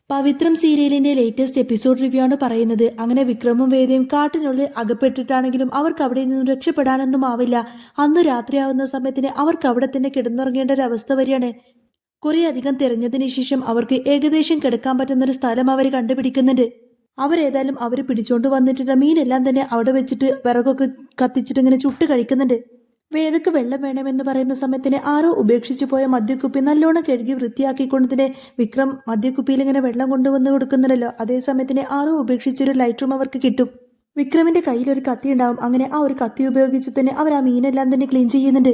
പവിത്രം സീരിയലിന്റെ latest episode review ആണ് പറയുന്നത്. അങ്ങനെ വിക്രമും വേദയും കാട്ടിനുള്ളിൽ അകപ്പെട്ടിട്ടാണെങ്കിലും അവർക്ക് അവിടെ നിന്നും രക്ഷപ്പെടാനൊന്നും ആവില്ല. അന്ന് രാത്രിയാവുന്ന സമയത്തിന് അവർക്ക് അവിടെ തന്നെ കിടന്നുറങ്ങേണ്ട ഒരു അവസ്ഥ വരികയാണ്. കുറെ അധികം തിരഞ്ഞതിന് ശേഷം അവർക്ക് ഏകദേശം കിടക്കാൻ പറ്റുന്ന ഒരു സ്ഥലം അവർ കണ്ടുപിടിക്കുന്നുണ്ട്. അവരേതായാലും അവർ പിടിച്ചോണ്ട് വന്നിട്ടുള്ള മീനെല്ലാം തന്നെ അവിടെ വെച്ചിട്ട് വിറകൊക്കെ കത്തിച്ചിട്ട് ഇങ്ങനെ ചുട്ട് കഴിക്കുന്നുണ്ട്. വേദക്ക് വെള്ളം വേണമെന്ന് പറയുന്ന സമയത്തിന് ആരോ ഉപേക്ഷിച്ചു പോയ മദ്യക്കുപ്പി നല്ലോണം കഴുകി വൃത്തിയാക്കിക്കൊണ്ടതിന് വിക്രം മദ്യക്കുപ്പിയിൽ ഇങ്ങനെ വെള്ളം കൊണ്ടുവന്ന് കൊടുക്കുന്നുണ്ടല്ലോ. അതേ സമയത്തിന് ആരോ ഉപേക്ഷിച്ചൊരു ലൈറ്ററും അവർക്ക് കിട്ടും. വിക്രമിന്റെ കയ്യിൽ ഒരു കത്തി ഉണ്ടാവും. അങ്ങനെ ആ ഒരു കത്തി ഉപയോഗിച്ച് തന്നെ അവർ ആ മീനെല്ലാം തന്നെ ക്ലീൻ ചെയ്യുന്നുണ്ട്.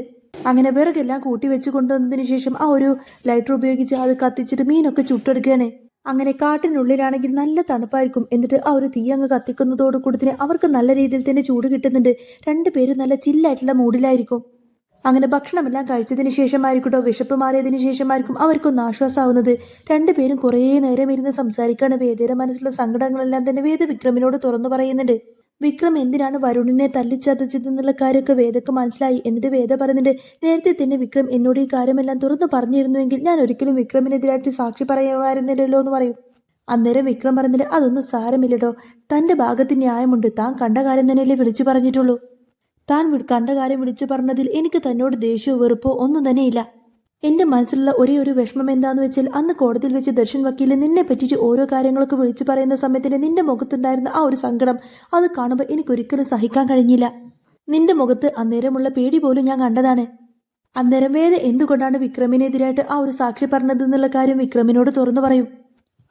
അങ്ങനെ വിറകെല്ലാം കൂട്ടി വെച്ച് കൊണ്ടുവന്നതിന് ശേഷം ആ ഒരു ലൈറ്റർ ഉപയോഗിച്ച് അത് കത്തിച്ചിട്ട് മീനൊക്കെ ചുട്ടെടുക്കുകയാണ്. അങ്ങനെ കാട്ടിനുള്ളിലാണെങ്കിൽ നല്ല തണുപ്പായിരിക്കും. എന്നിട്ട് ആ ഒരു തീ അങ്ങ് കത്തിക്കുന്നതോട് കൂടി അവർക്ക് നല്ല രീതിയിൽ തന്നെ ചൂട് കിട്ടുന്നുണ്ട്. രണ്ടുപേരും നല്ല ചില്ലായിട്ടുള്ള മൂഡിലായിരിക്കും. അങ്ങനെ ഭക്ഷണമെല്ലാം കഴിച്ചതിന് ശേഷമായിരിക്കട്ടോ, വിശപ്പ് മാറിയതിനു ശേഷമായിരിക്കും അവർക്കൊന്ന് ആശ്വാസമാവുന്നത്. രണ്ടുപേരും കുറേ നേരം ഇരുന്ന് സംസാരിക്കുകയാണ്. വേദയുടെ മനസ്സിലുള്ള സങ്കടങ്ങളെല്ലാം തന്നെ വേദ വിക്രമിനോട് തുറന്നു പറയുന്നുണ്ട്. വിക്രം എന്തിനാണ് വരുണിനെ തല്ലിച്ചതച്ചതെന്നുള്ള കാര്യമൊക്കെ വേദക്ക് മനസ്സിലായി. എന്നിട്ട് വേദ പറയുന്നുണ്ട്, നേരത്തെ തന്നെ വിക്രം എന്നോട് ഈ കാര്യമെല്ലാം തുറന്നു പറഞ്ഞിരുന്നുവെങ്കിൽ ഞാൻ ഒരിക്കലും വിക്രമിനെതിരായിട്ട് സാക്ഷി പറയുമായിരുന്നില്ലല്ലോ എന്ന് പറയും. അന്നേരം വിക്രം പറഞ്ഞിട്ട് അതൊന്നും സാരമില്ലടോ, തന്റെ ഭാഗത്ത് ന്യായമുണ്ട്. താൻ കണ്ട കാര്യം തന്നെയല്ലേ വിളിച്ചു പറഞ്ഞിട്ടുള്ളൂ. താൻ കണ്ട കാര്യം വിളിച്ചു പറഞ്ഞതിൽ എനിക്ക് തന്നോട് ദേഷ്യമോ വെറുപ്പോ ഒന്നും തന്നെയില്ല. എന്റെ മനസ്സിലുള്ള ഒരേ ഒരു വിഷമം എന്താന്ന് വെച്ചാൽ അന്ന് കോടതിയിൽ വെച്ച് ദർശൻ വക്കീല് നിന്നെ പറ്റിയിട്ട് ഓരോ കാര്യങ്ങളൊക്കെ വിളിച്ചു പറയുന്ന സമയത്തിന് നിന്റെ മുഖത്തുണ്ടായിരുന്ന ആ ഒരു സങ്കടം, അത് കാണുമ്പോൾ എനിക്കൊരിക്കലും സഹിക്കാൻ കഴിഞ്ഞില്ല. നിന്റെ മുഖത്ത് അന്നേരമുള്ള പേടി പോലും ഞാൻ കണ്ടതാണ്. അന്നേരം വേദ എന്തുകൊണ്ടാണ് വിക്രമിനെതിരായിട്ട് ആ ഒരു സാക്ഷി പറഞ്ഞത് എന്നുള്ള കാര്യം വിക്രമിനോട് തുറന്നു പറയും.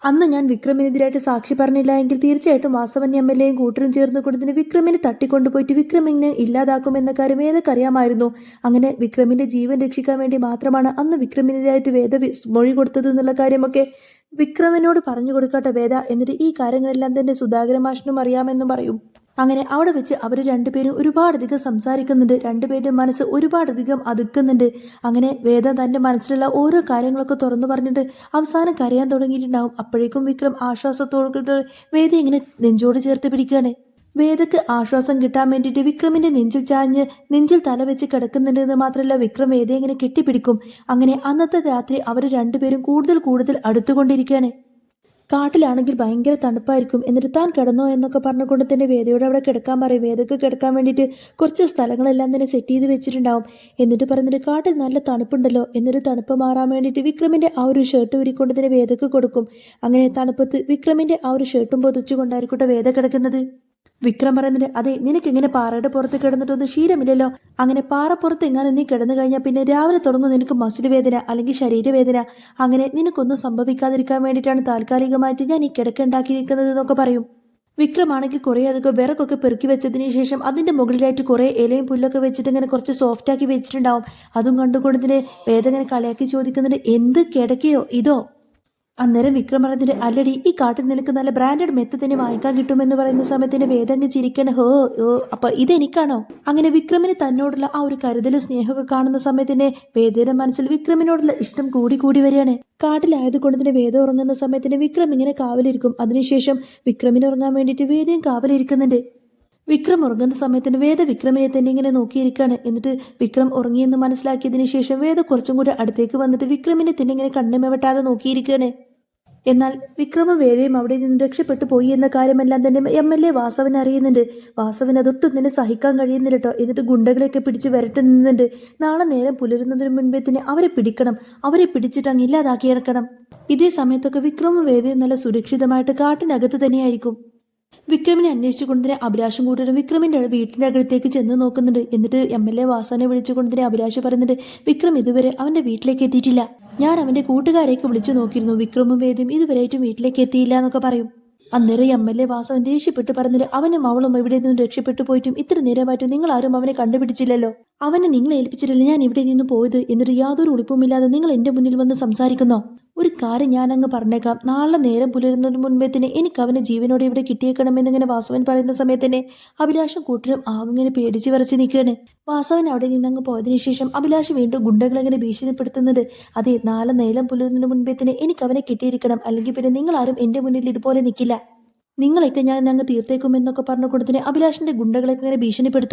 അന്ന് ഞാൻ വിക്രമിനെതിരായിട്ട് സാക്ഷി പറഞ്ഞില്ല എങ്കിൽ തീർച്ചയായിട്ടും വാസവൻ എം.എൽ.എയും കൂട്ടരും ചേർന്ന് കൊടുത്തിന് വിക്രമിനെ തട്ടിക്കൊണ്ടുപോയിട്ട് വിക്രമിനെ ഇല്ലാതാക്കുമെന്ന കാര്യം വേദക്കറിയാമായിരുന്നു. അങ്ങനെ വിക്രമിന്റെ ജീവൻ രക്ഷിക്കാൻ വേണ്ടി മാത്രമാണ് അന്ന് വിക്രമിനെതിരായിട്ട് വേദ മൊഴി കൊടുത്തത് എന്നുള്ള കാര്യമൊക്കെ വിക്രമിനോട് പറഞ്ഞു കൊടുക്കട്ടെ വേദ. എന്നിട്ട് ഈ കാര്യങ്ങളെല്ലാം തന്നെ സുധാകര മാഷിനും അറിയാമെന്നും പറയും. അങ്ങനെ അവിടെ വെച്ച് അവർ രണ്ടുപേരും ഒരുപാടധികം സംസാരിക്കുന്നുണ്ട്. രണ്ടുപേരുടെ മനസ്സ് ഒരുപാടധികം അതുക്കുന്നുണ്ട്. അങ്ങനെ വേദ തന്റെ മനസ്സിലുള്ള ഓരോ കാര്യങ്ങളൊക്കെ തുറന്നു പറഞ്ഞിട്ട് അവസാനം കരയാൻ തുടങ്ങിയിട്ടുണ്ടാവും. അപ്പോഴേക്കും വിക്രം ആശ്വാസത്തോടെ വേദ ഇങ്ങനെ നെഞ്ചോട് ചേർത്ത് പിടിക്കുകയാണ്. വേദക്ക് ആശ്വാസം കിട്ടാൻ വേണ്ടിയിട്ട് വിക്രമിന്റെ നെഞ്ചിൽ ചാഞ്ഞ് നെഞ്ചിൽ തല വെച്ച് കിടക്കുന്നുണ്ട് എന്ന് മാത്രമല്ല വിക്രം വേദയെ ഇങ്ങനെ കെട്ടിപ്പിടിക്കും. അങ്ങനെ അന്നത്തെ രാത്രി അവർ രണ്ടുപേരും കൂടുതൽ അടുത്തുകൊണ്ടിരിക്കുകയാണ്. കാട്ടിലാണെങ്കിൽ ഭയങ്കര തണുപ്പായിരിക്കും. എന്നിട്ട് താൻ കിടന്നോ എന്നൊക്കെ പറഞ്ഞുകൊണ്ട് തന്നെ വേദയോട് അവിടെ കിടക്കാൻ പറയും. വേദക്ക് കിടക്കാൻ വേണ്ടിയിട്ട് കുറച്ച് സ്ഥലങ്ങളെല്ലാം തന്നെ സെറ്റ് ചെയ്ത് വെച്ചിട്ടുണ്ടാവും. എന്നിട്ട് പറഞ്ഞിട്ട് കാട്ടിൽ നല്ല തണുപ്പുണ്ടല്ലോ, എന്നൊരു തണുപ്പ് മാറാൻ വേണ്ടിയിട്ട് വിക്രമിന്റെ ആ ഒരു ഷർട്ട് ഉരിക്കൊണ്ട് തന്നെ വേദക്ക് കൊടുക്കും. അങ്ങനെ തണുപ്പത്ത് വിക്രമിന്റെ ആ ഒരു ഷർട്ടും പൊതിച്ചുകൊണ്ടായിരിക്കട്ടെ വേദ കിടക്കുന്നത്. വിക്രം പറയുന്നുണ്ട്, അതെ നിനക്കിങ്ങനെ പാറയുടെ പുറത്ത് കിടന്നിട്ടൊന്നും ശീലമില്ലല്ലോ. അങ്ങനെ പാറപ്പുറത്ത് എങ്ങാനും നീ കിടന്നു കഴിഞ്ഞാൽ പിന്നെ രാവിലെ തുടങ്ങും നിനക്ക് മസിൽ വേദന അല്ലെങ്കിൽ ശരീരവേദന. അങ്ങനെ നിനക്കൊന്നും സംഭവിക്കാതിരിക്കാൻ വേണ്ടിയിട്ടാണ് താൽക്കാലികമായിട്ട് ഞാൻ ഈ കിടക്കുണ്ടാക്കിയിരിക്കുന്നത് എന്നൊക്കെ പറയും. വിക്രമാണെങ്കിൽ കുറേ അധികം വിറകൊക്കെ പെറുക്കി വെച്ചതിന് ശേഷം അതിന്റെ മുകളിലായിട്ട് കുറേ ഇലയും പുല്ലൊക്കെ വെച്ചിട്ട് ഇങ്ങനെ കുറച്ച് സോഫ്റ്റ് ആക്കി വെച്ചിട്ടുണ്ടാവും. അതും കണ്ടുകൊണ്ടതിന് വേദ ഇങ്ങനെ കളിയാക്കി ചോദിക്കുന്നുണ്ട്, എന്ത് കിടക്കയോ ഇതോ? അന്നേരം വിക്രം പറഞ്ഞിട്ട്, അല്ലടി ഈ കാട്ടിൽ നിനക്ക് നല്ല ബ്രാൻഡഡ് മെത്ത് തന്നെ വാങ്ങിക്കാൻ കിട്ടുമെന്ന് പറയുന്ന സമയത്തിന് വേദങ്ങ് ചിരിക്കണ, ഹോ ഓ അപ്പൊ ഇതെനിക്കാണോ? അങ്ങനെ വിക്രമിന് തന്നോടുള്ള ആ ഒരു കരുതലും സ്നേഹമൊക്കെ കാണുന്ന സമയത്തിന് വേദയുടെ മനസ്സിൽ വിക്രമിനോടുള്ള ഇഷ്ടം കൂടി വരികയാണ്. കാട്ടിലായതുകൊണ്ട് തന്നെ വേദ ഉറങ്ങുന്ന സമയത്തിന് വിക്രം ഇങ്ങനെ കാവലിരിക്കും. അതിനുശേഷം വിക്രമിന് ഉറങ്ങാൻ വേണ്ടിയിട്ട് വേദയും കാവലിരിക്കുന്നുണ്ട്. വിക്രം ഉറങ്ങുന്ന സമയത്തിന് വേദ വിക്രമിനെ തന്നെ ഇങ്ങനെ നോക്കിയിരിക്കുകയാണ്. എന്നിട്ട് വിക്രം ഉറങ്ങിയെന്ന് മനസ്സിലാക്കിയതിനു ശേഷം വേദ കുറച്ചും കൂടി അടുത്തേക്ക് വന്നിട്ട് വിക്രമിനെ തന്നെ ഇങ്ങനെ കണ്ണുമെവട്ടാതെ നോക്കിയിരിക്കുകയാണ്. എന്നാൽ വിക്രമ വേദയും അവിടെ നിന്ന് രക്ഷപ്പെട്ടു പോയി എന്ന കാര്യമെല്ലാം തന്നെ എം.എൽ.എ വാസവൻ അറിയുന്നുണ്ട്. വാസവൻ അതൊട്ടും തന്നെ സഹിക്കാൻ കഴിയുന്നില്ല കേട്ടോ. എന്നിട്ട് ഗുണ്ടകളെയൊക്കെ പിടിച്ച് വരട്ടു നിന്നുണ്ട്. നാളെ നേരം പുലരുന്നതിന് മുൻപേ തന്നെ അവരെ പിടിക്കണം, അവരെ പിടിച്ചിട്ട് അങ്ങ് ഇല്ലാതാക്കി ഇറക്കണം. ഇതേ സമയത്തൊക്കെ വിക്രമ വേദയും നല്ല സുരക്ഷിതമായിട്ട് കാട്ടിനകത്ത് തന്നെയായിരിക്കും. വിക്രമിനെ അന്വേഷിച്ചുകൊണ്ടിനെ അഭിലാഷം കൂട്ടരും വിക്രമിന്റെ വീട്ടിന്റെ അകത്തേക്ക് ചെന്ന് നോക്കുന്നുണ്ട്. എന്നിട്ട് എം.എൽ.എ വാസവനെ വിളിച്ചുകൊണ്ടിനെ അഭിലാഷ് പറയുന്നുണ്ട്, വിക്രം ഇതുവരെ അവന്റെ വീട്ടിലേക്ക് എത്തിയിട്ടില്ല. ഞാൻ അവന്റെ കൂട്ടുകാരെയൊക്കെ വിളിച്ചു നോക്കിയിരുന്നു, വിക്രമും വേദയും ഇതുവരെയായിട്ടും വീട്ടിലേക്ക് എത്തിയില്ല എന്നൊക്കെ പറയും. അന്നേരം എം.എൽ.എ വാസവൻ ദേഷ്യപ്പെട്ട് പറഞ്ഞിട്ട്, അവനും അവളും ഇവിടെ നിന്നും രക്ഷപ്പെട്ടു പോയിട്ടും ഇത്ര നേരമായിട്ടും നിങ്ങൾ ആരും അവനെ കണ്ടുപിടിച്ചില്ലല്ലോ. അവനെ നിങ്ങളെ ഏൽപ്പിച്ചിട്ടില്ല ഞാൻ ഇവിടെ നിന്നും പോയത്. എന്നിട്ട് യാതൊരു ഉളിപ്പുമില്ലാതെ നിങ്ങൾ എന്റെ മുന്നിൽ വന്ന് സംസാരിക്കുന്നോ? ഒരു കാര്യം ഞാൻ അങ്ങ് പറഞ്ഞേക്കാം, നാളെ നേരം പുലരുന്നതിന് മുൻപേ തന്നെ എനിക്ക് അവനെ ജീവനോടെ ഇവിടെ കിട്ടിയേക്കണമെന്നിങ്ങനെ വാസവൻ പറയുന്ന സമയത്തന്നെ അഭിലാഷും കൂട്ടരും ആകെങ്ങനെ പേടിച്ച് വിറച്ച് നിൽക്കുകയാണ്. വാസവൻ അവിടെ നിന്നങ്ങ് പോയതിനു ശേഷം അഭിലാഷ് വീണ്ടും ഗുണ്ടകളെങ്ങനെ ഭീഷണിപ്പെടുത്തുന്നുണ്ട്. അതെ, നാളെ നേരം പുലരുന്നതിന് മുൻപേ തന്നെ എനിക്ക് അവനെ കിട്ടിയിരിക്കണം, അല്ലെങ്കിൽ പിന്നെ നിങ്ങളാരും എന്റെ മുന്നിൽ ഇതുപോലെ നിൽക്കില്ല, നിങ്ങളൊക്കെ ഞാൻ അങ്ങ് തീർത്തേക്കുമെന്നൊക്കെ പറഞ്ഞു കൊടുത്തിന് അഭിലാഷിന്റെ ഗുണ്ടകളൊക്കെ ഇങ്ങനെ ഭീഷണിപ്പെടുത്തും.